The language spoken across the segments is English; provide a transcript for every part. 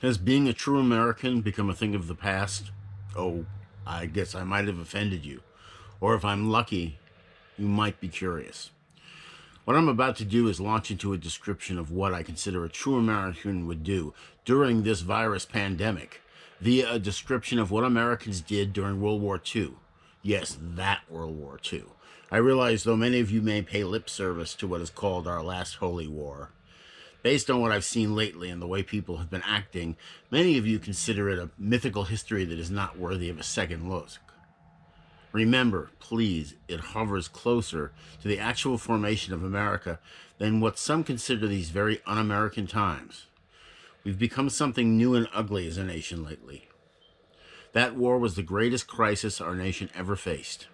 Has being a true American become a thing of the past? Oh, I guess I might have offended you. Or if I'm lucky, you might be curious. What I'm about to do is launch into a description of what I consider a true American would do during this virus pandemic, via a description of what Americans did during World War II. Yes, that World War II. I realize, though many of you may pay lip service to what is called our last holy war, based on what I've seen lately and the way people have been acting, many of you consider it a mythical history that is not worthy of a second look. Remember, please, it hovers closer to the actual formation of America than what some consider these very un-American times. We've become something new and ugly as a nation lately. That war was the greatest crisis our nation ever faced.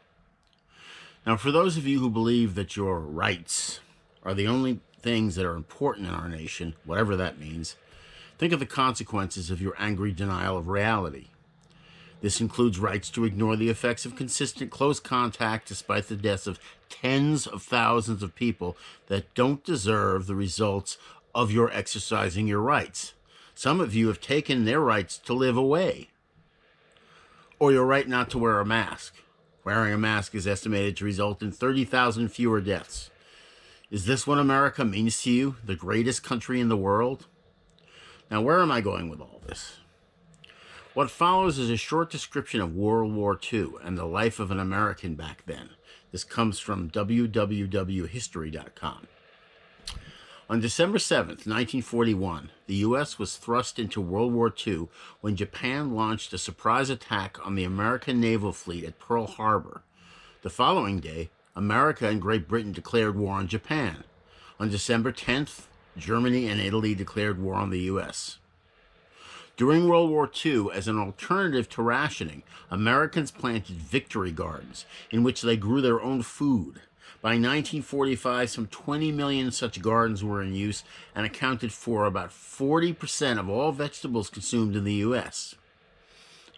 Now, for those of you who believe that your rights are the only things that are important in our nation, whatever that means, think of the consequences of your angry denial of reality. This includes rights to ignore the effects of consistent close contact despite the deaths of tens of thousands of people that don't deserve the results of your exercising your rights. Some of you have taken their rights to live away. Or your right not to wear a mask. Wearing a mask is estimated to result in 30,000 fewer deaths. Is this what America means to you, the greatest country in the world? Now, where am I going with all this? What follows is a short description of World War II and the life of an American back then. This comes from WWWhistory.com. On December 7th, 1941, the U.S. was thrust into World War II when Japan launched a surprise attack on the American naval fleet at Pearl Harbor. The following day, America and Great Britain declared war on Japan. On December 10th, Germany and Italy declared war on the U.S. During World War II, as an alternative to rationing, Americans planted victory gardens in which they grew their own food. By 1945, some 20 million such gardens were in use and accounted for about 40% of all vegetables consumed in the U.S.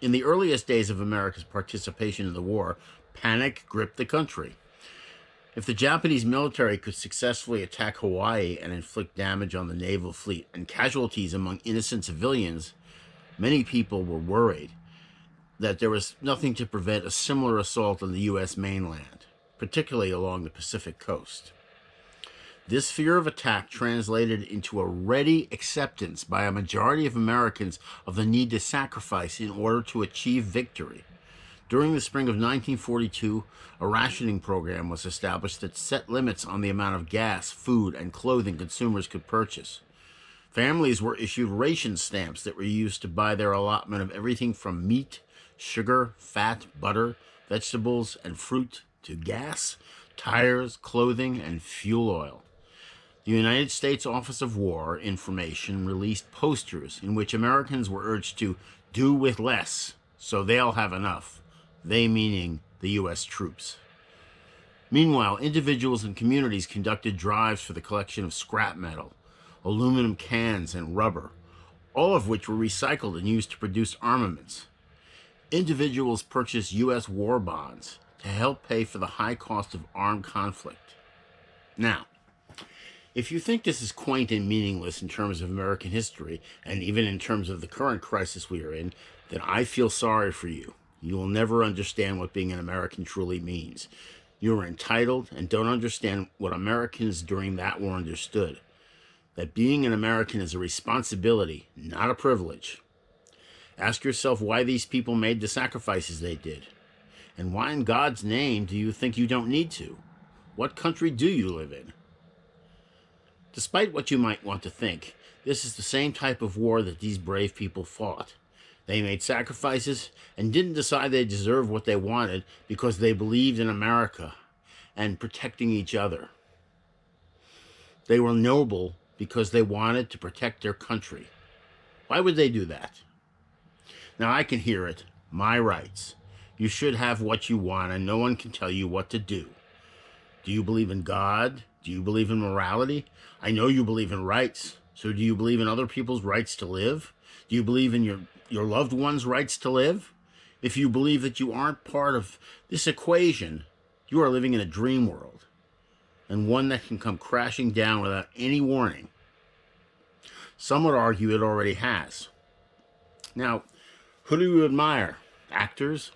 In the earliest days of America's participation in the war, panic gripped the country. If the Japanese military could successfully attack Hawaii and inflict damage on the naval fleet and casualties among innocent civilians, many people were worried that there was nothing to prevent a similar assault on the U.S. mainland, particularly along the Pacific coast. This fear of attack translated into a ready acceptance by a majority of Americans of the need to sacrifice in order to achieve victory. During the spring of 1942, a rationing program was established that set limits on the amount of gas, food, and clothing consumers could purchase. Families were issued ration stamps that were used to buy their allotment of everything from meat, sugar, fat, butter, vegetables, and fruit to gas, tires, clothing, and fuel oil. The United States Office of War Information released posters in which Americans were urged to do with less so they'll have enough. They meaning the U.S. troops. Meanwhile, individuals and communities conducted drives for the collection of scrap metal, aluminum cans, and rubber, all of which were recycled and used to produce armaments. Individuals purchased U.S. war bonds to help pay for the high cost of armed conflict. Now, if you think this is quaint and meaningless in terms of American history, and even in terms of the current crisis we are in, then I feel sorry for you. You will never understand what being an American truly means. You are entitled and don't understand what Americans during that war understood. That being an American is a responsibility, not a privilege. Ask yourself why these people made the sacrifices they did. And why in God's name do you think you don't need to? What country do you live in? Despite what you might want to think, this is the same type of war that these brave people fought. They made sacrifices and didn't decide they deserved what they wanted because they believed in America and protecting each other. They were noble because they wanted to protect their country. Why would they do that? Now I can hear it. My rights. You should have what you want and no one can tell you what to do. Do you believe in God? Do you believe in morality? I know you believe in rights. So do you believe in other people's rights to live? Do you believe in your loved ones' rights to live? If you believe that you aren't part of this equation, you are living in a dream world, and one that can come crashing down without any warning. Some would argue it already has. Now, who do you admire? Actors?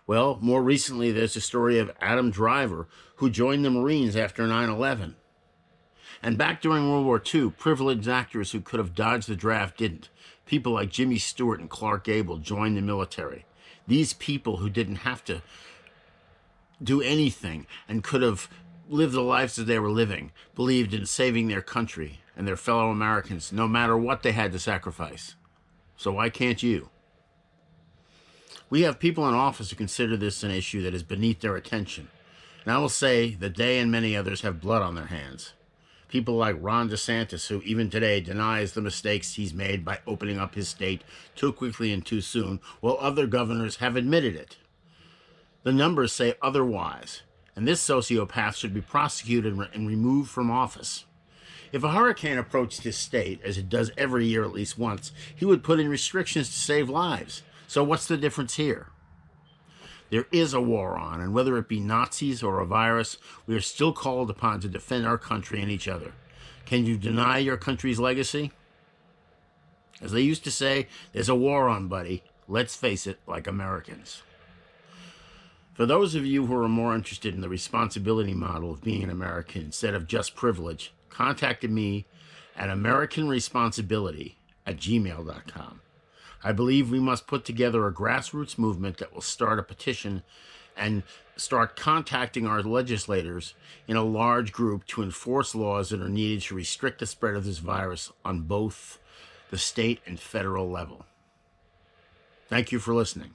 Well, more recently, there's a story of Adam Driver, who joined the Marines after 9/11. And back during World War II, privileged actors who could have dodged the draft didn't. People like Jimmy Stewart and Clark Gable joined the military. These people who didn't have to do anything and could have lived the lives that they were living believed in saving their country and their fellow Americans, no matter what they had to sacrifice. So why can't you? We have people in office who consider this an issue that is beneath their attention. And I will say that they and many others have blood on their hands. People like Ron DeSantis, who even today denies the mistakes he's made by opening up his state too quickly and too soon, while other governors have admitted it. The numbers say otherwise, and this sociopath should be prosecuted and removed from office. If a hurricane approached his state, as it does every year at least once, he would put in restrictions to save lives. So what's the difference here? There is a war on, and whether it be Nazis or a virus, we are still called upon to defend our country and each other. Can you deny your country's legacy? As they used to say, there's a war on, buddy. Let's face it, like Americans. For those of you who are more interested in the responsibility model of being an American instead of just privilege, contact me at americanresponsibility@gmail.com. I believe we must put together a grassroots movement that will start a petition and start contacting our legislators in a large group to enforce laws that are needed to restrict the spread of this virus on both the state and federal level. Thank you for listening.